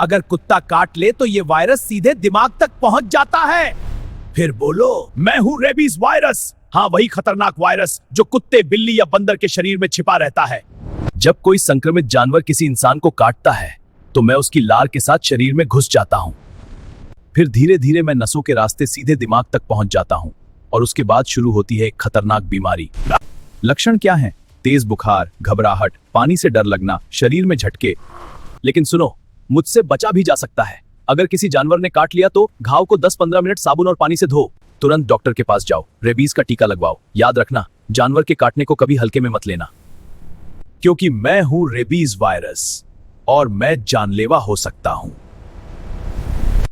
अगर कुत्ता काट ले तो ये वायरस सीधे दिमाग तक पहुंच जाता है। फिर बोलो, मैं हूं रेबीज वायरस। हाँ, वही खतरनाक वायरस जो कुत्ते, बिल्ली या बंदर के शरीर में छिपा रहता है। जब कोई संक्रमित जानवर किसी इंसान को काटता है तो मैं उसकी लार के साथ शरीर में घुस जाता हूं। फिर धीरे धीरे मैं नसों के रास्ते सीधे दिमाग तक पहुंच जाता हूं और उसके बाद शुरू होती है एक खतरनाक बीमारी। लक्षण क्या हैं? तेज बुखार, घबराहट, पानी से डर लगना, शरीर में झटके। लेकिन सुनो, मुझसे बचा भी जा सकता है। अगर किसी जानवर ने काट लिया तो घाव को 10-15 मिनट साबुन और पानी से धो। तुरंत डॉक्टर के पास जाओ, रेबीज का टीका लगवाओ। याद रखना, जानवर के काटने को कभी हल्के में मत लेना, क्योंकि मैं हूं रेबीज वायरस और मैं जानलेवा हो सकता हूं।